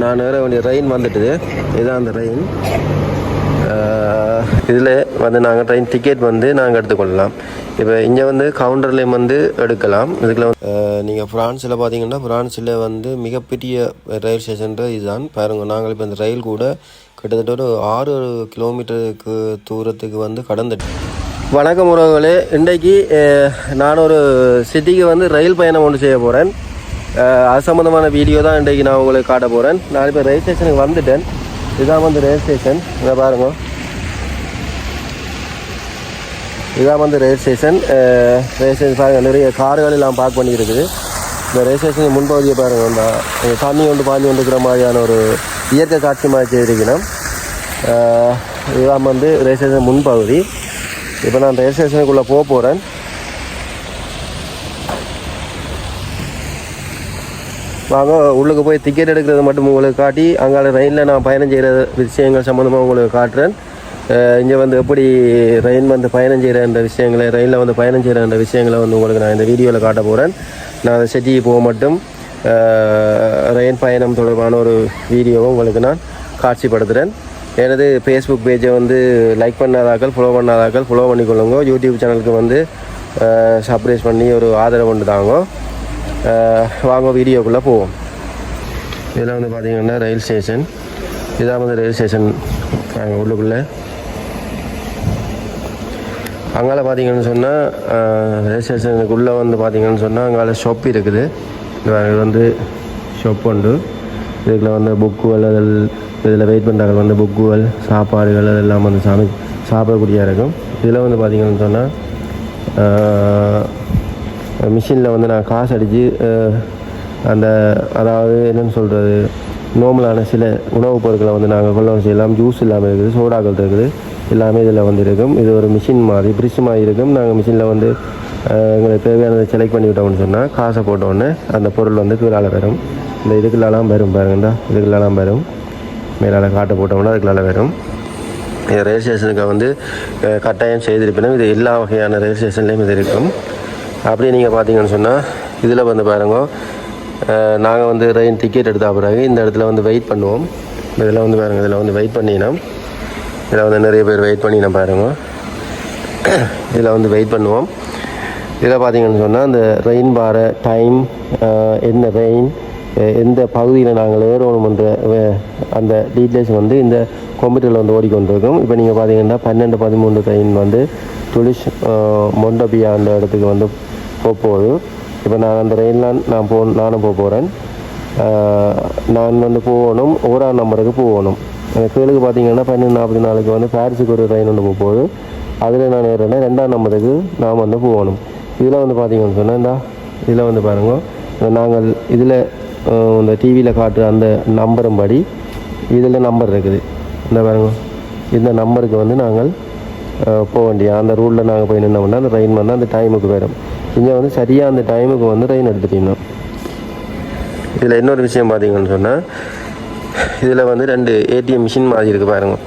நான் ஏற வேண்டிய ட்ரெயின் வந்துட்டுது. இதுதான் அந்த ட்ரெயின். இதில் வந்து நாங்கள் ட்ரெயின் டிக்கெட் வந்து நாங்கள் எடுத்துக்கொள்ளலாம். இப்போ இங்கே வந்து கவுண்டர்லேயும் வந்து எடுக்கலாம். இதுக்குள்ள நீங்கள் ஃப்ரான்ஸில் பார்த்தீங்கன்னா ஃப்ரான்ஸில் வந்து மிகப்பெரிய ரயில் ஸ்டேஷன் இதுதான் பாருங்கள். நாங்கள் இப்போ இந்த ரயில் கூட கிட்டத்தட்ட ஒரு 6 கிலோமீட்டருக்கு தூரத்துக்கு வந்து கடந்துட்டு. வணக்கம் உறவுகளே, இன்றைக்கு நான் ஒரு சிட்டிக்கு வந்து ரயில் பயணம் ஒன்று செய்ய போகிறேன். அது சம்மந்தமான வீடியோ தான் இன்றைக்கு நான் உங்களுக்கு காட்ட போகிறேன். நான் இப்போ ரயில் ஸ்டேஷனுக்கு வந்துட்டேன். இதுதான் வந்து ரயில் ஸ்டேஷன். இதை பாருங்க, இதுதான் வந்து ரயில் ஸ்டேஷன். ரயில் ஸ்டேஷன் பாருங்கள், நிறைய கார்கள் எல்லாம் பார்க் பண்ணியிருக்குது. இந்த ரயில் ஸ்டேஷனுக்கு முன்பகுதியை பாருங்கள், இந்த தண்ணி கொண்டு பாஞ்சு கொண்டுக்கிற மாதிரியான ஒரு இயற்கை காட்சி மாதிரி செய்திருக்கணும். இதுதான் வந்து ரயில் ஸ்டேஷன் முன்பகுதி. இப்போ நான் ரயில் ஸ்டேஷனுக்குள்ளே போக போகிறேன். வாங்க உள்ளுக்கு போய் டிக்கெட் எடுக்கிறது மட்டும் உங்களுக்கு காட்டி அங்கே ரயிலில் நான் பயணம் செய்கிற விஷயங்கள் சம்மந்தமாக உங்களுக்கு காட்டுறேன். இங்கே வந்து எப்படி ரயில் வந்து பயணம் செய்கிற விஷயங்களை, ரயிலில் வந்து பயணம் செய்கிற விஷயங்களை வந்து உங்களுக்கு நான் இந்த வீடியோவில் காட்ட போகிறேன். நான் அதை செட்டிக்கு போக மட்டும் ரயில் பயணம் தொடர்பான ஒரு வீடியோவை உங்களுக்கு நான் காட்சிப்படுத்துகிறேன். எனது ஃபேஸ்புக் பேஜை வந்து லைக் பண்ணாதாக்கள், ஃபாலோ பண்ணாதாக்கள் ஃபாலோ பண்ணிக்கொள்ளுங்க. யூடியூப் சேனலுக்கு வந்து சப்ஸ்கிரைப் பண்ணி ஒரு ஆதரவு கொண்டு தாங்க. வாங்க வீடியோக்குள்ளே போவோம். இதில் வந்து பார்த்திங்கன்னா ரயில் ஸ்டேஷன். இதான் வந்து ரயில் ஸ்டேஷன். நாங்கள் உள்ளுக்குள்ளே அங்கால பார்த்திங்கன்னு சொன்னால் ரயில் ஸ்டேஷனுக்குள்ளே வந்து பார்த்திங்கன்னு சொன்னால் அங்கால ஷாப் இருக்குது. இது வந்து ஷாப் உண்டு. இதுக்குள்ள வந்து புக்குகள், அதில் இதில் வெயிட் பண்ணுறாங்க வந்து புக்குகள், சாப்பாடுகள் அதெல்லாம் வந்து சாப்பிடக்கூடியதாக இருக்கும். இதில் வந்து பார்த்திங்கன்னு சொன்னால் மிஷினில் வந்து நான் காசு அடித்து அதாவது என்னென்னு சொல்கிறது, நார்மலான சில உணவுப் பொருட்களை வந்து நாங்கள் கொள்ளும் செய்யலாம். ஜூஸ் இல்லாமல் இருக்குது, சோடாக்கள் இருக்குது, எல்லாமே இதில் வந்து இருக்கும். இது ஒரு மிஷின் மாதிரி பிரிட்ஜ் மாதிரி இருக்கும். நாங்கள் மிஷினில் வந்து எங்களுக்கு தேவையானதை செலக்ட் பண்ணி விட்டோம்னு சொன்னால் காசை போட்டோன்னே அந்த பொருள் வந்து கீழால் வரும். இந்த இதுக்குள்ளெல்லாம் வரும் பாருங்கண்டா, இதுக்குள்ளெல்லாம் வரும். மேலால் காட்டை போட்டோம்னா அதுக்குள்ளால வரும். இது ரயில் ஸ்டேஷனுக்கு வந்து கட்டாயம் செய்திருப்பினும் இது எல்லா வகையான ரயில் ஸ்டேஷன்லேயும் இது இருக்கும். அப்படி நீங்கள் பார்த்தீங்கன்னு சொன்னால் இதில் வந்து பாருங்க, நாங்கள் வந்து ரயில் டிக்கெட் எடுத்த பிறகு இந்த இடத்துல வந்து வெயிட் பண்ணுவோம். இதில் வந்து பாருங்கள், இதில் வந்து வெயிட் பண்ணினோம். இதில் வந்து நிறைய பேர் வெயிட் பண்ணினோம் பாருங்க. இதில் வந்து வெயிட் பண்ணுவோம். இதில் பார்த்தீங்கன்னு சொன்னால் அந்த ரெயின் பார டைம், என்ன ரெயின், எந்த பகுதியில் நாங்கள் ஏறணும்ன்ற அந்த டீட்டெயில்ஸ் வந்து இந்த கம்ப்யூட்டரில் வந்து ஓடிக்கொண்டிருக்கும். இப்போ நீங்கள் பார்த்தீங்கன்னா 12-13 ட்ரெயின் வந்து துலிஷ் மொண்டபியா அந்த இடத்துக்கு வந்து போகுது. இப்போ நான் அந்த ரயிலில் நானும் போக போகிறேன். நான் வந்து போகணும், 1ஆம் நம்பருக்கு போகணும். அந்த கீழுக்கு பார்த்தீங்கன்னா 12:44 வந்து பாரிஸுக்கு ஒரு ட்ரெயின் ஒன்று போகுது. அதில் நான் ஏறேன்னா 2ஆம் நம்பருக்கு நான் வந்து போகணும். இதில் வந்து பார்த்தீங்கன்னு சொன்னால் இதில் வந்து பாருங்கள், நாங்கள் இதில் இந்த டிவியில் காட்டுற அந்த நம்பரும் படி இதில் நம்பர் இருக்குது. இந்த பாருங்க, இந்த நம்பருக்கு வந்து நாங்கள் போக வேண்டிய அந்த ரூலில் நாங்கள் போய் நின்னோம்னா அந்த ட்ரெயின் வந்து அந்த டைமுக்கு வரும். இங்கே வந்து சரியாக அந்த டைமுக்கு வந்து ட்ரெயின் எடுத்துட்டீங்கன்னா. இதில் இன்னொரு விஷயம் பார்த்தீங்கன்னு சொன்னால் இதில் வந்து 2 ஏடிஎம் மிஷின் மாதிரி இருக்குது பாருங்கள்.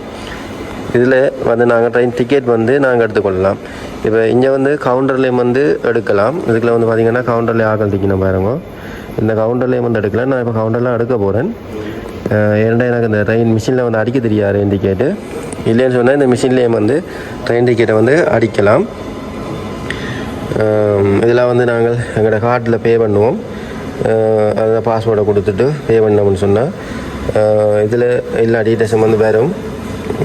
இதில் வந்து நாங்கள் ட்ரெயின் டிக்கெட் வந்து நாங்கள் எடுத்துக்கொள்ளலாம். இப்போ இங்கே வந்து கவுண்டர்லேயும் வந்து எடுக்கலாம். இதுக்குள்ள வந்து பார்த்திங்கன்னா கவுண்டர்லேயே ஆக்கள் திக்கணும் பாருங்க. இந்த கவுண்டர்லேயும் வந்து எடுக்கலாம். நான் இப்போ கவுண்டர்லாம் எடுக்க போகிறேன். ஏன்னா எனக்கு இந்த ட்ரெயின் மிஷினில் வந்து அடிக்க தெரியாது ட்ரெயின் டிக்கெட்டு. இல்லைன்னு சொன்னால் இந்த மிஷின்லேயும் வந்து ட்ரெயின் டிக்கெட்டை வந்து அடிக்கலாம். இதெல்லாம் வந்து நாங்கள் எங்களோட கார்டில் பே பண்ணுவோம். அதை பாஸ்வேர்டை கொடுத்துட்டு பே பண்ணோம்னு சொன்னால் இதில் எல்லா டீட்டெயில்ஸும் வந்து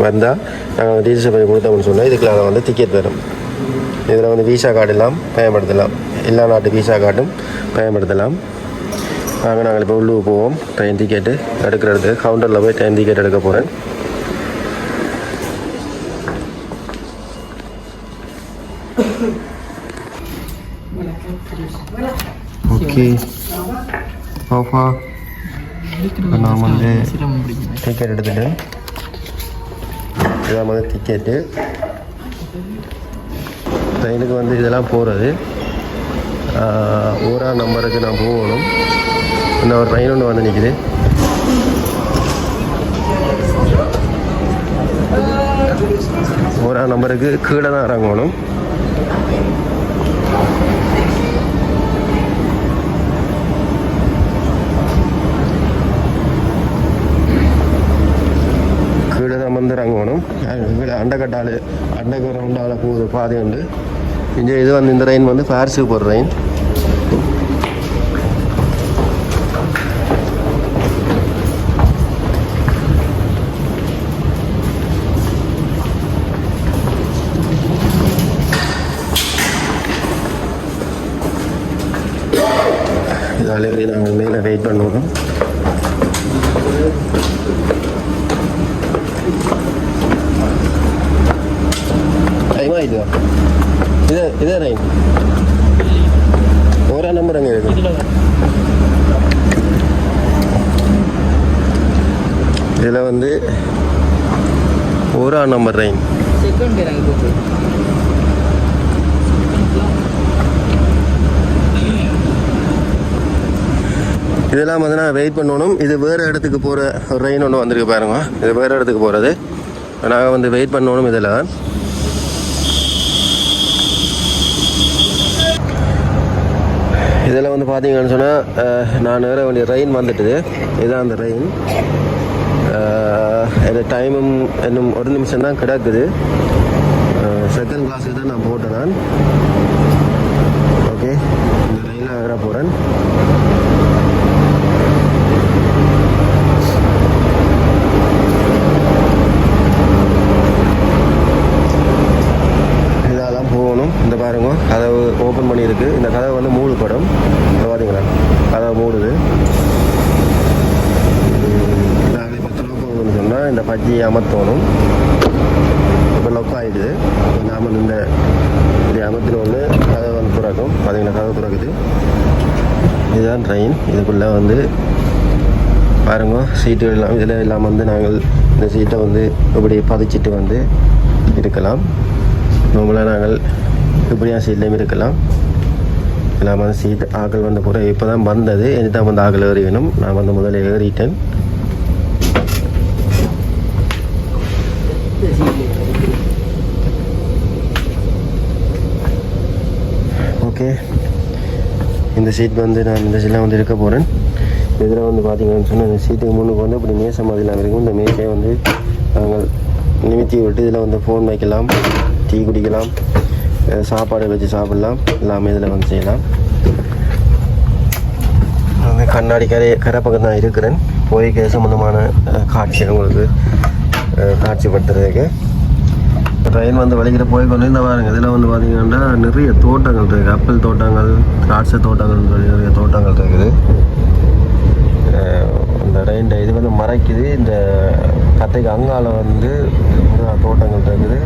வந்தால் நாங்கள் டீட்டெயில்ஸை பண்ணி கொடுத்தோம்னு சொன்னால் இதுக்குள்ள வந்து டிக்கெட் வரும். இதில் வந்து விசா கார்டு எல்லாம் பயன்படுத்தலாம். எல்லா நாட்டு விசா கார்டும் பயன்படுத்தலாம். நாங்கள் இப்போ உள்ளூர் போவோம். ட்ரெயின் டிக்கெட்டு எடுக்கிறது கவுண்டரில் போய் ட்ரெயின் டிக்கெட் எடுக்க போகிறேன். ஓகே, ஓஃபா நான் வந்து டிக்கெட் எடுத்துட்டேன். இதான் வந்து டிக்கெட்டு. ட்ரெயினுக்கு வந்து இதெல்லாம் போகிறது 1ஆம் நம்பருக்கு நான் போகணும். இந்த ஒரு ட்ரெயின் ஒன்று வந்து நிற்குது. 1ஆம் நம்பருக்கு கீழே தான் இறங்கணும். அண்டை கிரவுண்டால் போகுது பாதை உண்டு. இங்கே இது வந்து இந்த ரெயின் வந்து ஃபார்ஸுக்கு போகிற ரெயின். இதாலே நாங்கள் மேலே வெயிட் பண்ணுவோம். டைம் ஆகிடுதா? இதே ரைன் ஓரா நம்பர் அங்கே இருக்கு. இதில் வந்து ஓரா நம்பர் ரைன். இதெல்லாம் வந்து நான் வெயிட் பண்ணணும். இது வேறு இடத்துக்கு போகிற ஒரு ரெயின் ஒன்று வந்திருக்கு பாருங்க. இது வேறு இடத்துக்கு போகிறது. நாங்கள் வந்து வெயிட் பண்ணணும். இதில் வந்து பார்த்தீங்கன்னு சொன்னால் நான் வேற வேண்டிய ரெயின் வந்துட்டுது. இதுதான் அந்த ரெயின். இது டைமும் இன்னும் 1 நிமிஷம் தான் கிடக்குது. செகண்ட் கிளாஸுக்கு தான் நான் போட்டேன் நான். ஓகே, இந்த ரெயினில் வேற போகிறேன். இந்த பாருங்க, கதவு ஓப்பன் பண்ணியிருக்கு. இந்த கதவு வந்து மூடுபடும். இந்த பார்த்தீங்களா, கதவு மூடுது. நாங்களே 10 ரூபா போகணும்னு சொன்னால் இந்த பஜ்ஜியை அமர்த்தணும். இப்போ லொக் ஆகிடுது. நாம் இந்த இப்படி அமர்த்தின ஒன்று கதவை வந்து திறக்கும். பார்த்தீங்களா, கதவு திறக்குது. இதுதான் ட்ரெயின். இதுக்குள்ளே வந்து பாருங்க, சீட்டு எல்லாம் இதில் எல்லாம் வந்து நாங்கள் இந்த சீட்டை வந்து இப்படி பதிச்சிட்டு வந்து இருக்கலாம். நார்மலாக நாங்கள் இப்படியா சீட்லேயும் இருக்கலாம். எல்லாம் வந்து சீட் ஆக்கள் வந்து கூட இப்போ தான் வந்தது. இனி தான் வந்து ஆக்கள் ஏறி வேணும். நான் வந்து முதல்ல ஏறிட்டேன். ஓகே, இந்த சீட் வந்து நான் இந்த சீட்டில் வந்து இருக்க போகிறேன். இதில் வந்து பார்த்தீங்கன்னு சொன்னால் இந்த சீட்டுக்கு முன்னுக்கு வந்து இப்படி மேசை மாதிரிலாம் இருக்கும். இந்த மேசையை வந்து நாங்கள் நிமித்தி விட்டு இதில் வந்து ஃபோன் வைக்கலாம், டீ குடிக்கலாம், சாப்பாடு வச்சு சாப்பிடலாம். எல்லாமே இதில் வந்து செய்யலாம். அந்த கண்ணாடி கரை பக்கம் தான் இருக்கிறேன். போய் சம்பந்தமான காட்சி உங்களுக்கு காட்சிப்படுத்துறதுக்கு. ட்ரெயின் வந்து வலிக்கிற போய் கொண்டு இந்த பாருங்க. இதில் வந்து பார்த்தீங்கன்னா நிறைய தோட்டங்கள் இருக்குது. ஆப்பிள் தோட்டங்கள், திராட்சை தோட்டங்கள் சொல்லி நிறைய தோட்டங்கள் இருக்குது. இந்த ட்ரெயின் இது வந்து மறைக்குது. இந்த கத்தைக்கு அங்கால வந்து தோட்டங்கள் இருக்குது.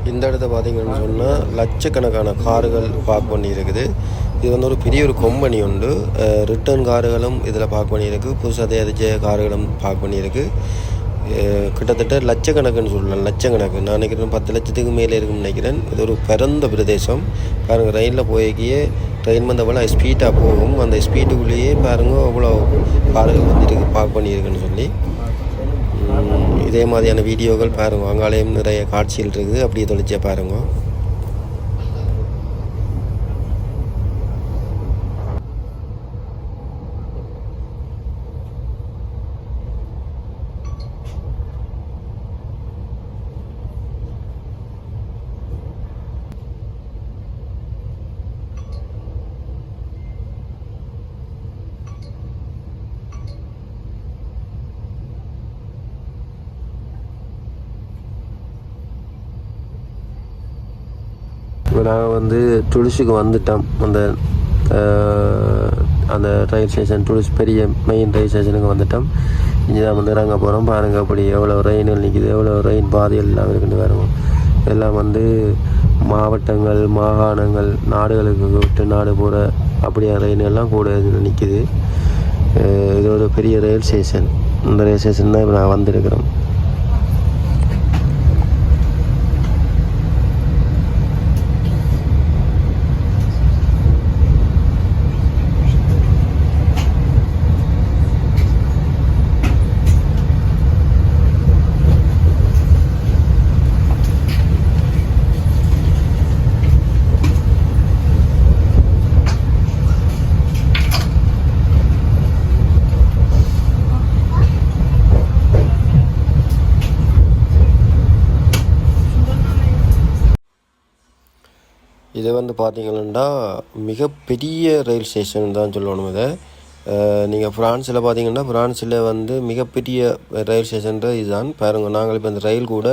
இந்த இடத்த பார்த்தீங்கன்னு சொன்னால் லட்சக்கணக்கான கார்கள் பார்க் பண்ணி இருக்குது. இது வந்து ஒரு பெரிய ஒரு கம்பெனி உண்டு. ரிட்டர்ன் கார்களும் இதில் பார்க் பண்ணியிருக்கு. புதுசாக தயாரித்த கார்களும் பார்க் பண்ணியிருக்கு. கிட்டத்தட்ட லட்சக்கணக்குன்னு சொல்லலாம். லட்சக்கணக்கு, நான் நினைக்கிறேன் 10 லட்சத்துக்கு மேலே இருக்குன்னு நினைக்கிறேன். இது ஒரு பரந்த பிரதேசம். பாருங்கள், ரயிலில் போய்க்கியே ட்ரெயின் வந்து எவ்வளோ ஸ்பீடாக போகும், அந்த ஸ்பீட்டுக்குள்ளேயே பாருங்க அவ்வளோ கார்கள் வந்துட்டு பார்க் பண்ணியிருக்குன்னு சொல்லி. இதே மாதிரியான வீடியோக்கள் பாருங்கள், அங்காலேயும் நிறைய காட்சிகள் இருக்குது, அப்படியே தொலைச்சா பாருங்கள். இப்போ நாங்கள் வந்து டுலிஸுக்கு வந்துட்டோம். அந்த ரயில் ஸ்டேஷன் டுலிஸ் பெரிய மெயின் ரயில் ஸ்டேஷனுக்கு வந்துட்டோம். இங்கே தான் வந்து நாங்கள் போகிறோம். பாருங்கள் அப்படி எவ்வளோ ரயில்கள் நிற்கிது, எவ்வளோ ரயில் பாதைகள் எல்லாம் இருக்குன்னு பாருங்கள். இதெல்லாம் வந்து மாவட்டங்கள், மாகாணங்கள், நாடுகளுக்கு விட்டு நாடு போகிற அப்படியே ரயில்கள்லாம் கூட இதில் நிற்கிது. இது ஒரு பெரிய ரயில் ஸ்டேஷன். இந்த ரயில் ஸ்டேஷன் தான் இப்போ நாங்கள் வந்திருக்கிறோம். இது வந்து பார்த்திங்கன்னா மிகப்பெரிய ரயில் ஸ்டேஷன் தான் சொல்லணும். இதை நீங்கள் ஃப்ரான்ஸில் பார்த்தீங்கன்னா, ஃப்ரான்ஸில் வந்து மிகப்பெரிய ரயில் ஸ்டேஷன் இதுதான் பாருங்கள். நாங்கள் இப்போ இந்த ரயில் கூட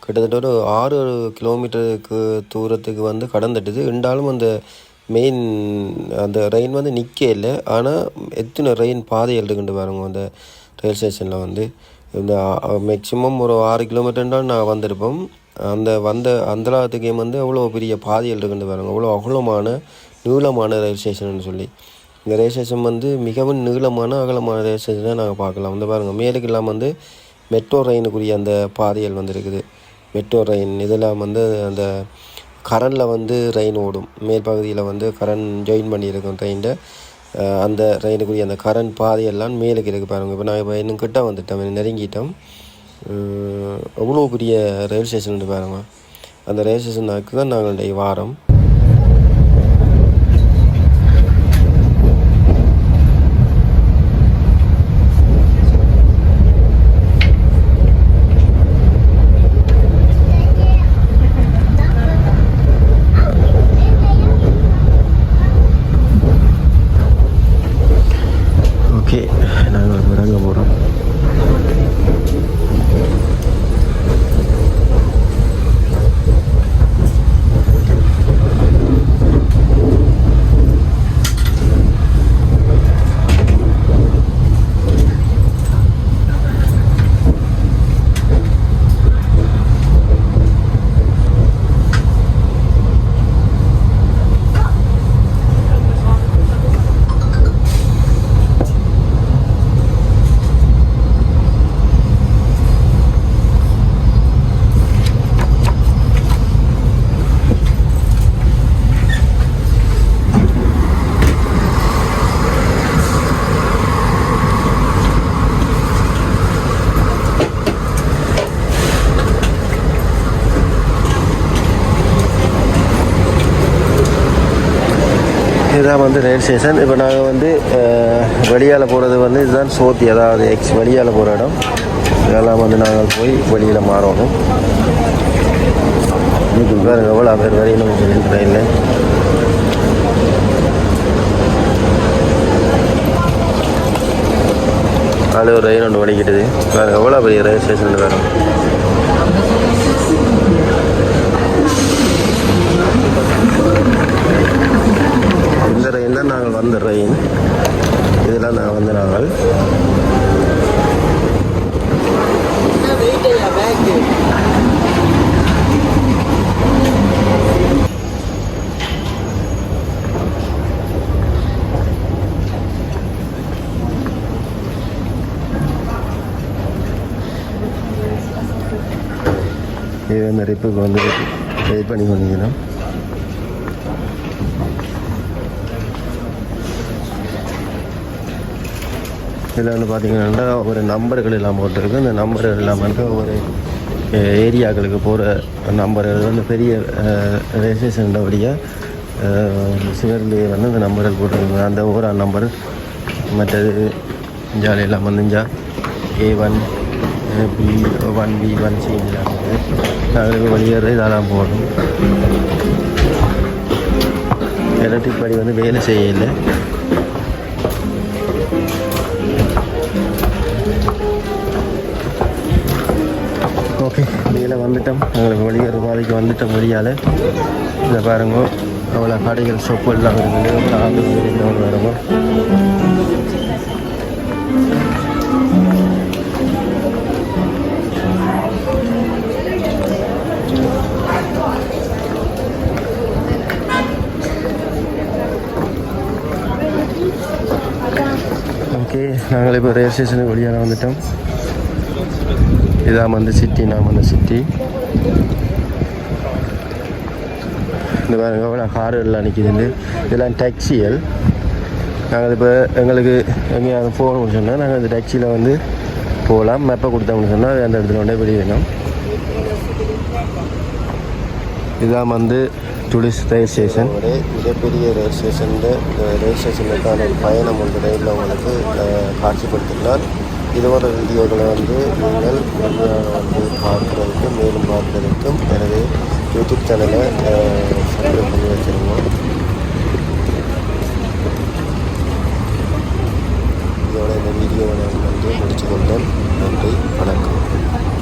கிட்டத்தட்ட ஒரு 6 கிலோமீட்டருக்கு தூரத்துக்கு வந்து கடந்துட்டுது. இருந்தாலும் அந்த மெயின் அந்த ரயில் வந்து நிற்க இல்லை. ஆனால் எத்தனை ரயில் பாதைகள் இருக்குன்னு பாருங்க. அந்த ரயில் ஸ்டேஷனில் வந்து இந்த மேக்சிமம் ஒரு 6 கிலோமீட்டர் நான் வந்திருப்போம். அந்த அந்தளத்துக்கே வந்து அவ்வளோ பெரிய பாதைகள் இருக்குன்னு பாருங்கள். அவ்வளோமான நீளமான ரயில் ஸ்டேஷன் சொல்லி. இந்த ரயில் ஸ்டேஷன் வந்து மிகவும் நீளமான அகலமான ரயில் ஸ்டேஷனை நாங்கள் பார்க்கலாம். வந்து பாருங்கள், மேலுக்கு இல்லாமல் வந்து மெட்ரோ ரயினுக்குரிய அந்த பாதைகள் வந்து இருக்குது. மெட்ரோ ரயின் இதெல்லாம் வந்து அந்த கரண்டில் வந்து ரயின் ஓடும். மேல் பகுதியில் வந்து கரண்ட் ஜாயின் பண்ணியிருக்கோம் ட்ரெயினில். அந்த ரயினுக்குரிய அந்த கரண்ட் பாதையெல்லாம் மேலுக்கு இருக்குது பாருங்கள். இப்போ நான் இப்போ இன்னும் கிட்ட வந்துட்டோம், நெருங்கிட்டோம். அவ்வளோ பெரிய ரயில் ஸ்டேஷன் பாருங்கள். அந்த ரயில் ஸ்டேஷனுக்கு தான் நாங்கள் வாரம். ஓகே, நாங்கள் இறங்க போகிறோம். இதுதான் வந்து ரயில் ஸ்டேஷன். இப்போ நாங்கள் வந்து வெளியால் போகிறது வந்து இதுதான் சோத்தி, அதாவது வெளியால் போகிற இடம். இதெல்லாம் வந்து நாங்கள் போய் வெளியில் மாறணும். இதுக்கு வேறு எவ்வளோ பேர் வரையணும் சொல்லி ட்ரெயினில். அது ஒரு ரயில் ஒன்று வலிக்கிட்டுது. வேறு எவ்வளோ பெரிய ரயில் ஸ்டேஷன் வேறு. இந்த ரயில் தான் நாங்கள் வந்த ரயில். இதெல்லாம் நாங்கள் இது அந்த ரிப்புக்கு வந்து வெயிட் பண்ணி கொண்டிருக்கிறோம். இதில் வந்து பார்த்திங்கன்னா ஒரு நம்பர்கள் எல்லாம் போட்டிருக்கு. இந்த நம்பர்கள் எல்லாம் வந்து ஒரு ஏரியாக்களுக்கு போகிற நம்பர்கள் வந்து பெரிய ரெஜிஸ்ட்ரேஷன்டபடியாக சிவர்லேயே வந்து இந்த நம்பர்கள் போட்டிருக்கு. அந்த ஒவ்வொரு நம்பர் மற்றது ஜாலியெல்லாம் வந்து A1 B1 B1 C நாங்களுக்கு வெளியேறது இதெல்லாம் போகணும். எலக்ட்ரிக் படி வந்து வேலை செய்யலை. ஓகே, வெளியில் வந்துட்டோம். எங்களுக்கு வெளியேற பாதைக்கு வந்துட்டோம். வெளியால் இதை பாருங்க, அவ்வளோ கடைகள் ஷாப்பு எல்லாம் இருக்குது. அவ்வளோ ஆண்டு வெளியில் வருங்க. ஓகே, நாங்கள் இப்போ ரயில்வே ஸ்டேஷனுக்கு வெளியாக வந்துட்டோம். இதான் வந்து சிட்டி, நாம் அந்த சிட்டி. இந்த பாருங்க எவ்வளோ கார்கள் நிற்கிது. இதெல்லாம் டாக்ஸிகள். நாங்கள் இப்போ எங்களுக்கு எங்கேயாவது போகணும்னு சொன்னால் நாங்கள் அந்த டாக்ஸியில் வந்து போகலாம். மேப்பை கொடுத்தோம்னு சொன்னால் அந்த இடத்துல கொண்டே வெளியே வேணும். இதுதான் வந்து டூரிஸ்ட் ரயில் ஸ்டேஷன். மிகப்பெரிய ரயில் ஸ்டேஷன். இந்த ரயில் ஸ்டேஷனுக்கான ஒரு பயணம் ஒன்று ரயிலில் உங்களுக்கு காட்சிப்படுத்தினால் இதுவரை வீடியோக்களை வந்து நீங்கள் வந்து பார்க்குறதுக்கும் மேலும் பார்க்குறதுக்கும் எனது யூடியூப் சேனலை சப்ஸ்கிரைப் பண்ணி வச்சுருங்க. இதோட இந்த வீடியோவை நான் வந்து முடிச்சுக்கொண்டேன். நன்றி, வணக்கம்.